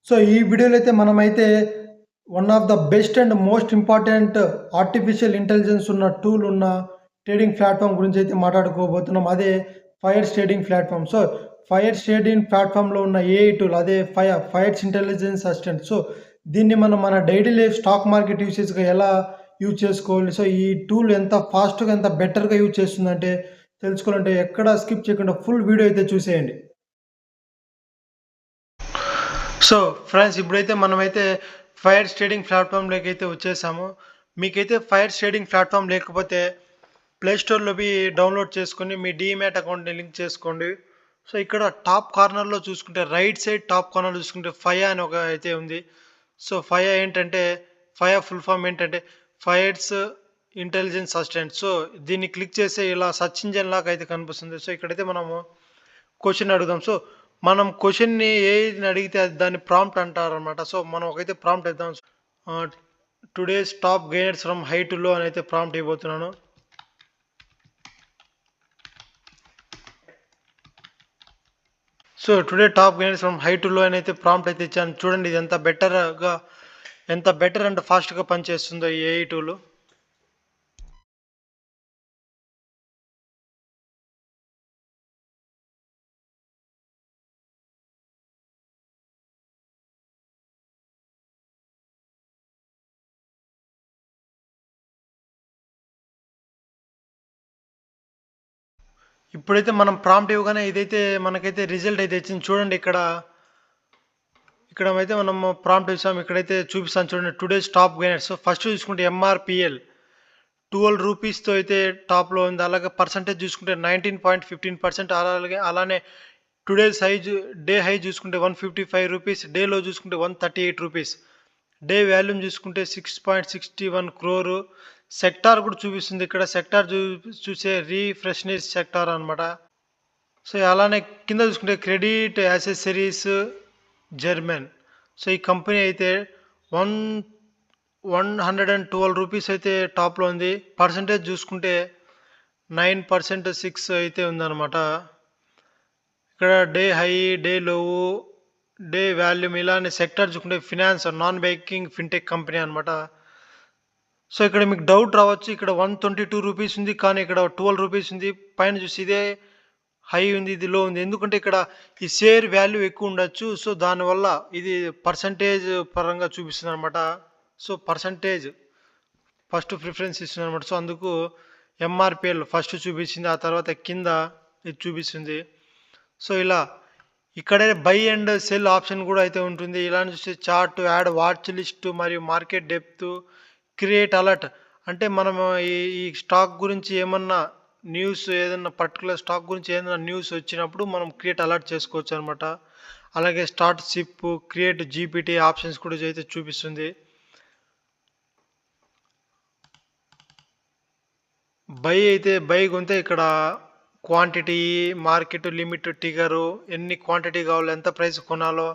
So ఈ వీడియోలో అయితే మనమైతే one of the best and most important artificial intelligence ఉన్న టూల్ ఉన్న ట్రేడింగ్ ప్లాట్ఫామ్ గురించి అయితే మాట్లాడుకోబోతున్నాం. అదే fires trading platform. So fires trading ప్లాట్ఫామ్లో ఉన్న ఏఐ టూల్ అదే ఫైర్స్ ఇంటెలిజెన్స్ అసిస్టెంట్. సో దీన్ని మనం మన డైలీ లైఫ్ స్టాక్ మార్కెట్ యూసేజ్గా ఎలా యూజ్ చేసుకోవాలి. సో ఈ టూల్ ఎంత ఫాస్ట్గా ఎంత బెటర్గా యూజ్ చేస్తుందంటే తెలుసుకోవాలంటే ఎక్కడ స్కిప్ చేయకుండా ఫుల్ వీడియో అయితే చూసేయండి. సో ఫ్రెండ్స్, ఇప్పుడైతే మనమైతే ఫైర్స్ ట్రేడింగ్ ప్లాట్ఫామ్లోకి అయితే వచ్చేసాము. మీకైతే ఫైర్స్ ట్రేడింగ్ ప్లాట్ఫామ్ లేకపోతే ప్లే స్టోర్లో పోయి డౌన్లోడ్ చేసుకొని మీ డీమ్యాట్ అకౌంట్ని లింక్ చేసుకోండి. సో ఇక్కడ టాప్ కార్నర్లో చూసుకుంటే రైట్ సైడ్ టాప్ కార్నర్ చూసుకుంటే ఫయా అని ఒక అయితే ఉంది. సో ఫయా ఏంటంటే ఫయా ఫుల్ ఫామ్ ఏంటంటే ఫైర్స్ ఇంటెలిజెన్స్ అసిస్టెంట్. సో దీన్ని క్లిక్ చేస్తే ఇలా సర్చ్ ఇంజన్ లాగా అయితే కనిపిస్తుంది. సో ఇక్కడైతే మనము క్వశ్చన్ అడుగుదాం. సో మనం క్వశ్చన్ని ఏది అడిగితే అది దాన్ని ప్రాంప్ట్ అంటారనమాట. సో మనం ఒకైతే ప్రాంప్ట్ ఇద్దాం. Today's top gainers from high to low అని అయితే ప్రాంప్ట్ ఇవ్వబోతున్నాను. So today top gainers from high to low అని అయితే ప్రాంప్ట్ అయితే ఇచ్చాను. చూడండి ఇది ఎంత బెటర్ అండ్ ఫాస్ట్గా పనిచేస్తుందో ఈ ఏఐ టూల్. ఇప్పుడైతే మనం ప్రాంప్ట్ ఇవ్వగానే ఇదైతే మనకైతే రిజల్ట్ అయితే ఇచ్చింది. చూడండి ఇక్కడ అయితే మనం ప్రాంప్ట్ ఇచ్చాము. ఇక్కడైతే చూపిస్తాను చూడండి. Today's top gainers. So first చూసుకుంటే ఎంఆర్పిఎల్ 12 రూపీస్తో అయితే టాప్లో ఉంది. అలాగే పర్సంటేజ్ చూసుకుంటే 19.15%. అలానే టుడేస్ డే హై చూసుకుంటే 155 రూపీస్, డే లో చూసుకుంటే 138 రూపీస్, డే వాల్యూమ్ చూసుకుంటే 6.61 క్రోరు. సెక్టార్ కూడా చూపిస్తుంది. ఇక్కడ సెక్టార్ చూసే రీఫ్రెష్నెస్ సెక్టార్ అనమాట. సో అలానే కింద చూసుకుంటే క్రెడిట్ యాక్సెసరీస్ జర్మన్. సో ఈ కంపెనీ అయితే 112 రూపీస్ అయితే టాప్లో ఉంది. పర్సంటేజ్ చూసుకుంటే 9%, 6 అయితే ఉందన్నమాట. ఇక్కడ డే హై, డే లో, డే వాల్యూమ్ ఇలానే సెక్టర్ చూసుకుంటే finance non banking fintech company అనమాట. సో ఇక్కడ మీకు డౌట్ రావచ్చు, ఇక్కడ 122 రూపీస్ ఉంది కానీ ఇక్కడ 12 రూపీస్ ఉంది. పైన చూసి ఇదే హై ఉంది, ఇది లో ఉంది. ఎందుకంటే ఇక్కడ ఈ షేర్ వాల్యూ ఎక్కువ ఉండొచ్చు. సో దానివల్ల ఇది పర్సంటేజ్ పరంగా చూపిస్తుంది అనమాట. సో పర్సంటేజ్ ఫస్ట్ ప్రిఫరెన్స్ ఇస్తుంది అనమాట. సో అందుకు ఎంఆర్పిఎల్ ఫస్ట్ చూపించింది, ఆ తర్వాత కింద ఇది చూపిస్తుంది. సో ఇలా ఇక్కడే బై అండ్ సెల్ ఆప్షన్ కూడా అయితే ఉంటుంది. ఇలా చూస్తే చార్ట్, యాడ్ వాచ్ లిస్ట్ మరియు మార్కెట్ డెప్త్, క్రియేట్ అలర్ట్. అంటే మనం ఈ స్టాక్ గురించి ఏమన్నా న్యూస్, ఏదన్నా పర్టికులర్ స్టాక్ గురించి ఏదైనా న్యూస్ వచ్చినప్పుడు మనం క్రియేట్ అలర్ట్ చేసుకోవచ్చు అనమాట. అలాగే start SIP, create GPT options కూడా అయితే చూపిస్తుంది. బై కొంటే ఇక్కడ క్వాంటిటీ, మార్కెట్ లిమిట్, టిగరు, ఎన్ని క్వాంటిటీ కావాలో, ఎంత ప్రైస్ కొనాలో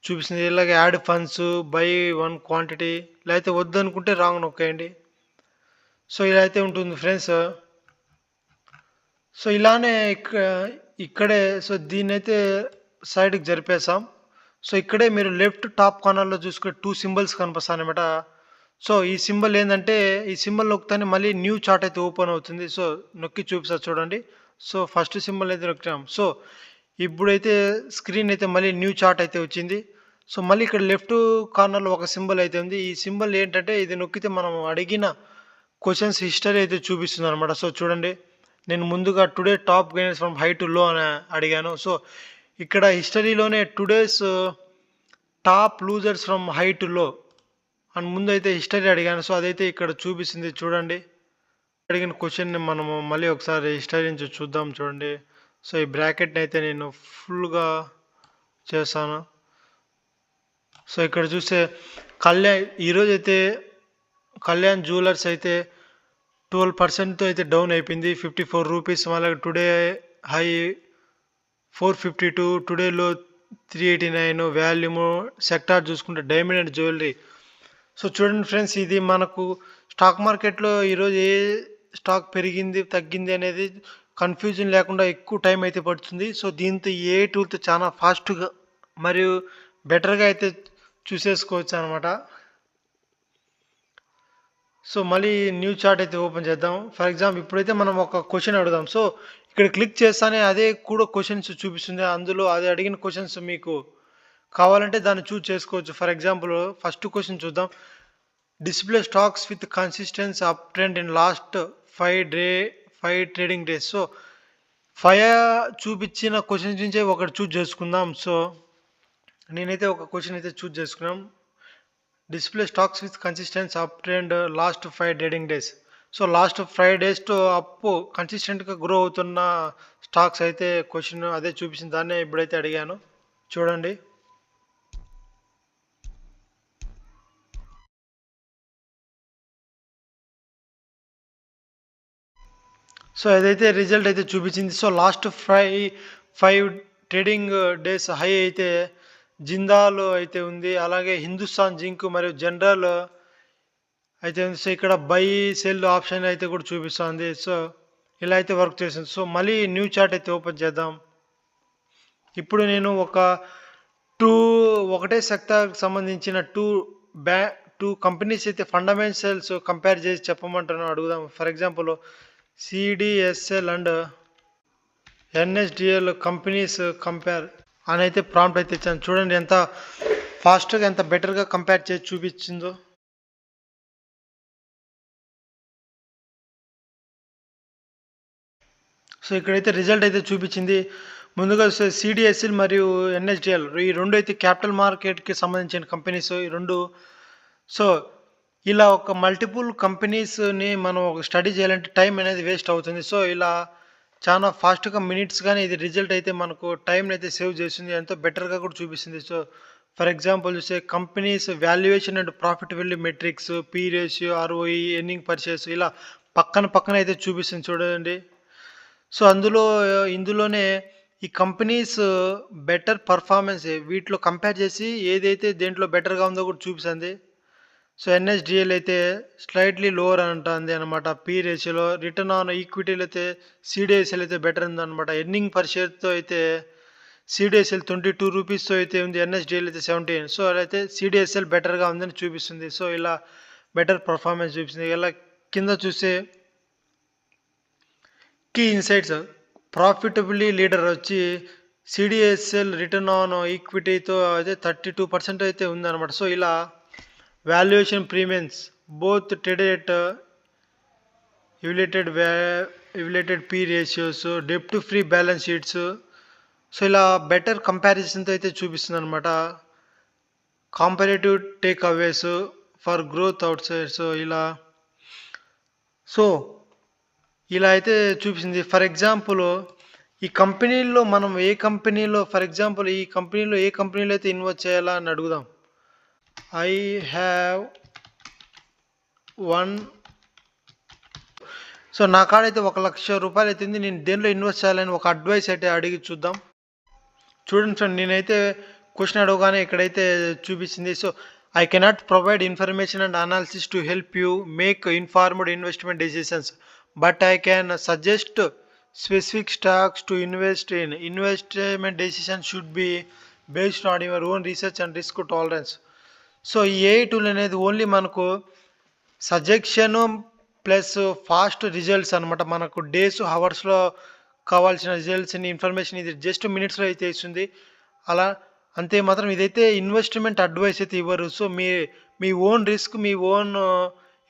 చూపిస్తుంది. ఇలాగే add funds, by one quantity. లేకపోతే వద్దనుకుంటే రాంగ్ నొక్కేయండి. సో ఇలా అయితే ఉంటుంది ఫ్రెండ్స్. సో ఇలానే ఇక్కడే సో దీన్ని అయితే సైడ్కి జరిపేసాం. సో ఇక్కడే మీరు లెఫ్ట్ టాప్ కార్నర్లో చూసుకుంటే 2 సింబల్స్ కనిపిస్తాయి అనమాట. సో ఈ సింబల్ ఏంటంటే ఈ సింబల్ నొక్కుతానే మళ్ళీ న్యూ చార్ట్ అయితే ఓపెన్ అవుతుంది. సో నొక్కి చూపిస్తారు చూడండి. సో ఫస్ట్ సింబల్ అయితే నొక్కాం. సో ఇప్పుడైతే స్క్రీన్ అయితే మళ్ళీ న్యూ చార్ట్ అయితే వచ్చింది. సో మళ్ళీ ఇక్కడ లెఫ్ట్ కార్నర్లో ఒక సింబల్ అయితే ఉంది. ఈ సింబల్ ఏంటంటే ఇది నొక్కితే మనం అడిగిన క్వశ్చన్స్ హిస్టరీ అయితే చూపిస్తుంది అనమాట. సో చూడండి, నేను ముందుగా today top gainers from high to low అని అడిగాను. సో ఇక్కడ హిస్టరీలోనే today's top losers from high to low అని ముందు అయితే హిస్టరీ అడిగాను. సో అదైతే ఇక్కడ చూపిస్తుంది చూడండి. అడిగిన క్వశ్చన్ని మనము మళ్ళీ ఒకసారి హిస్టరీ నుంచి చూద్దాం చూడండి. సో ఈ బ్రాకెట్ని అయితే నేను ఫుల్గా చేస్తాను. సో ఇక్కడ చూస్తే ఈరోజు అయితే కళ్యాణ్ జ్యువెలర్స్ అయితే 12% అయితే డౌన్ అయిపోయింది, 54 రూపీస్. అలాగే టుడే హై 452, టుడేలో 389. వాల్యూము, సెక్టార్ చూసుకుంటే డైమండ్ అండ్ జ్యువెలరీ. సో చూడండి ఫ్రెండ్స్, ఇది మనకు స్టాక్ మార్కెట్లో ఈరోజు ఏ స్టాక్ పెరిగింది తగ్గింది అనేది కన్ఫ్యూజన్ లేకుండా ఎక్కువ టైం అయితే పడుతుంది. సో దీంతో ఏ టూల్తో చాలా ఫాస్ట్గా మరియు బెటర్గా అయితే చూసేసుకోవచ్చు అనమాట. సో మళ్ళీ న్యూ చార్ట్ అయితే ఓపెన్ చేద్దాం. ఫర్ ఎగ్జాంపుల్ ఇప్పుడైతే మనం ఒక క్వశ్చన్ అడుగుదాం. సో ఇక్కడ క్లిక్ చేస్తానే అదే కూడా క్వశ్చన్స్ చూపిస్తుంది. అందులో అది అడిగిన క్వశ్చన్స్ మీకు కావాలంటే దాన్ని చూజ్ చేసుకోవచ్చు. ఫర్ ఎగ్జాంపుల్ ఫస్ట్ క్వశ్చన్ చూద్దాం. Display stocks with consistence up trend in last 5 trading days. So 5 చూపించిన క్వశ్చన్స్ నుంచే ఒకటి చూజ్ చేసుకుందాం. సో నేనైతే ఒక క్వశ్చన్ అయితే చూజ్ చేసుకున్నాం. Display stocks with consistence up trend last 5 trading days. So last 5 days తో అప్ కన్సిస్టెంట్గా గ్రో అవుతున్న స్టాక్స్ అయితే క్వశ్చన్ అదే చూపించింది. దాన్నే ఇప్పుడైతే అడిగాను చూడండి. సో ఏదైతే రిజల్ట్ అయితే చూపించింది. So last 5 trading days high అయితే జిందాల్ అయితే ఉంది, అలాగే హిందుస్థాన్ జింక్ మరియు జనరల్ అయితే ఉంది. సో ఇక్కడ బై సెల్ ఆప్షన్ అయితే కూడా చూపిస్తుంది. సో ఇలా అయితే వర్క్ చేస్తుంది. సో మళ్ళీ న్యూ చార్ట్ అయితే ఓపెన్ చేద్దాం. ఇప్పుడు నేను ఒకటే సెక్టార్కి సంబంధించిన టూ కంపెనీస్ అయితే ఫండమెంటల్స్ కంపేర్ చేసి చెప్పమంటాను, అడుగుదాం. For example CDSL and NSDL companies compare అని అయితే ప్రాంప్ట్ అయితే ఇచ్చాను. చూడండి ఎంత ఫాస్ట్గా ఎంత బెటర్గా కంపేర్ చేసి చూపించిందో. సో ఇక్కడైతే రిజల్ట్ అయితే చూపించింది. ముందుగా సిడిఎస్ఎల్ మరియు ఎన్ఎస్డిఎల్ ఈ రెండు అయితే క్యాపిటల్ మార్కెట్కి సంబంధించిన కంపెనీస్ ఈ రెండు. సో ఇలా ఒక మల్టిపుల్ కంపెనీస్ని మనం ఒక స్టడీ చేయాలంటే టైం అనేది వేస్ట్ అవుతుంది. సో ఇలా చాలా ఫాస్ట్గా మినిట్స్ కానీ ఇది రిజల్ట్ అయితే మనకు టైం అయితే సేవ్ చేస్తుంది, ఎంతో బెటర్గా కూడా చూపిస్తుంది. సో ఫర్ ఎగ్జాంపుల్ చూస్తే companies valuation and profitability metrics, P ratio, ROE, earning per shares ఇలా పక్కన అయితే చూపిస్తుంది చూడండి. సో ఇందులోనే ఈ కంపెనీస్ బెటర్ పర్ఫార్మెన్స్ వీటిలో కంపేర్ చేసి ఏదైతే దేంట్లో బెటర్గా ఉందో కూడా చూపిస్తుంది. సో ఎన్ఎస్డిఎల్ అయితే స్లైట్లీ లోవర్ అంటుంది అనమాట పీ రేషియోలో. రిటర్న్ ఆన్ ఈక్విటీలో అయితే సిడిఎస్ఎల్ అయితే బెటర్ ఉందన్నమాట. ఎర్నింగ్ పర్ షేర్తో అయితే సిడిఎస్ఎల్ 22 రూపీస్తో అయితే ఉంది, ఎన్ఎస్డిఎల్ అయితే 17. సో అయితే సిడిఎస్ఎల్ బెటర్గా ఉందని చూపిస్తుంది. సో ఇలా బెటర్ పర్ఫార్మెన్స్ చూపిస్తుంది. ఇలా కింద చూస్తే కీ ఇన్సైట్స్ ప్రాఫిటబిలిటీ లీడర్ వచ్చి సిడిఎస్ఎల్ రిటర్న్ ఆన్ ఈక్విటీతో అయితే 32% అయితే ఉందన్నమాట. సో ఇలా valuation premiums both traded evaluated PE ratios, డెప్ట్ ఫ్రీ బ్యాలెన్స్ షీట్స్. సో ఇలా బెటర్ కంపారిజన్తో అయితే చూపిస్తుంది అనమాట. Comparative takeaways for growth outside. So ఇలా అయితే చూపించింది. ఫర్ ఎగ్జాంపుల్ ఈ కంపెనీల్లో మనం ఏ కంపెనీలో ఏ కంపెనీలో అయితే ఇన్వెస్ట్ చేయాలా అని అడుగుదాం. I have one. సో నా కాడైతే 1,00,000 రూపాయలు అవుతుంది, నేను దేనిలో ఇన్వెస్ట్ చేయాలని ఒక అడ్వైస్ అయితే అడిగి చూద్దాం. చూడండి ఫ్రెండ్, నేనైతే క్వశ్చన్ అడగగానే ఇక్కడైతే చూపించింది. So I cannot provide information and analysis to help you make informed investment decisions, but I can suggest specific stocks to invest in. Investment decision should be based on your own research and risk tolerance. So ఈ AI tool అనేది only మనకు suggestion plus fast results అనమాట. మనకు days హవర్స్లో కావాల్సిన రిజల్ట్స్ని information ఇది just మినిట్స్లో అయితే ఇస్తుంది. అలా అంతే మాత్రం ఇదైతే ఇన్వెస్ట్మెంట్ అడ్వైస్ అయితే ఇవ్వరు. సో మీ ఓన్ రిస్క్, మీ ఓన్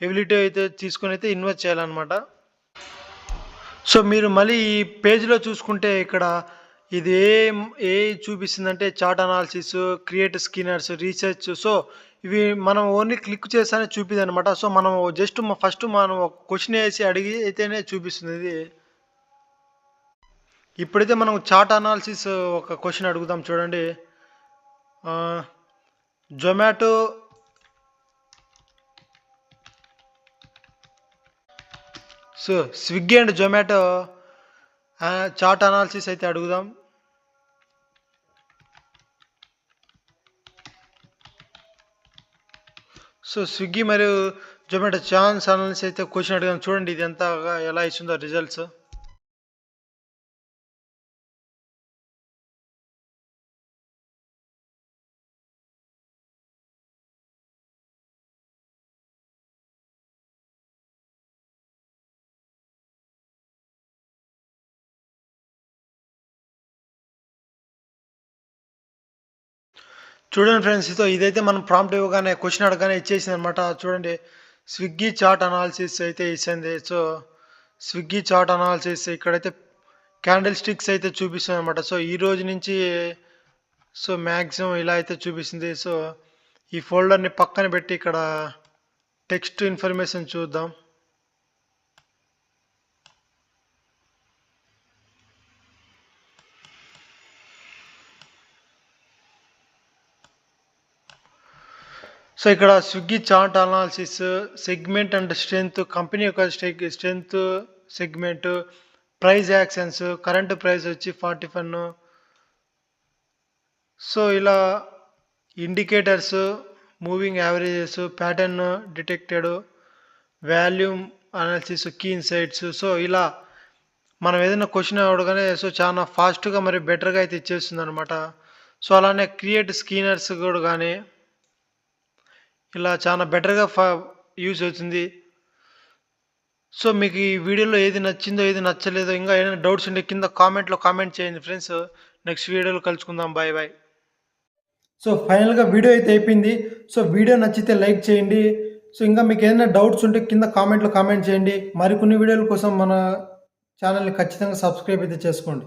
ఎబిలిటీ అయితే తీసుకొని అయితే ఇన్వెస్ట్ చేయాలన్నమాట. సో మీరు మళ్ళీ ఈ పేజ్లో చూసుకుంటే ఇక్కడ ఇది ఏ చూపిస్తుందంటే chart analysis, create screeners, research. So ఇవి మనం ఓన్లీ క్లిక్ చేస్తానే చూపిది అనమాట. సో మనం జస్ట్ ఫస్ట్ మనం ఒక క్వశ్చన్ వేసి అడిగి అయితేనే చూపిస్తుంది ఇది. ఇప్పుడైతే మనం చార్ట్ అనాలిసిస్ ఒక క్వశ్చన్ అడుగుదాం చూడండి. Zomato so Swiggy and Zomato chart analysis అయితే అడుగుదాం. సో స్విగ్గీ మరియు జొమాటో చాన్స్ అనాలిసిస్ అయితే క్వశ్చన్ అడిగాం చూడండి, ఇది ఎంత ఎలా ఇస్తుందో రిజల్ట్స్. చూడండి ఫ్రెండ్స్, ఇదైతే మనం ప్రాంప్ట్ ఇవ్వగానే క్వశ్చన్ అడగానే ఇచ్చేసింది అనమాట. చూడండి, స్విగ్గీ చాట్ అనాలిసిస్ అయితే ఇచ్చింది. సో స్విగ్గీ చాట్ అనాలిసిస్ ఇక్కడైతే క్యాండిల్ స్టిక్స్ అయితే చూపిస్తుంది అనమాట. సో ఈ రోజు నుంచి సో మ్యాక్సిమం ఇలా అయితే చూపిస్తుంది. సో ఈ ఫోల్డర్ని పక్కన పెట్టి ఇక్కడ టెక్స్ట్ ఇన్ఫర్మేషన్ చూద్దాం. సో ఇక్కడ Swiggy chart analysis, segment and strength, company యొక్క strength, segment, price actions, current price వచ్చి 41. సో ఇలా indicators, moving averages, pattern detected, volume analysis, key insights. So ఇలా మనం ఏదైనా క్వశ్చన్ అడగగానే సో చాలా ఫాస్ట్గా మరి బెటర్గా అయితే ఇచ్చేస్తుంది అనమాట. సో అలానే క్రియేట్ స్కీనర్స్ కూడా కానీ ఇలా చాలా బెటర్గా యూజ్ అవుతుంది. సో మీకు ఈ వీడియోలో ఏది నచ్చిందో ఏది నచ్చలేదో ఇంకా ఏదైనా డౌట్స్ ఉంటే కింద కామెంట్లో కామెంట్ చేయండి ఫ్రెండ్స్. నెక్స్ట్ వీడియోలో కలుసుకుందాం. Bye bye. సో ఫైనల్గా వీడియో అయితే అయిపోయింది. సో వీడియో నచ్చితే లైక్ చేయండి. సో ఇంకా మీకు ఏదైనా డౌట్స్ ఉంటే కింద కామెంట్లో కామెంట్ చేయండి. మరికొన్ని వీడియోల కోసం మన ఛానల్ని ఖచ్చితంగా సబ్స్క్రైబ్ అయితే చేసుకోండి.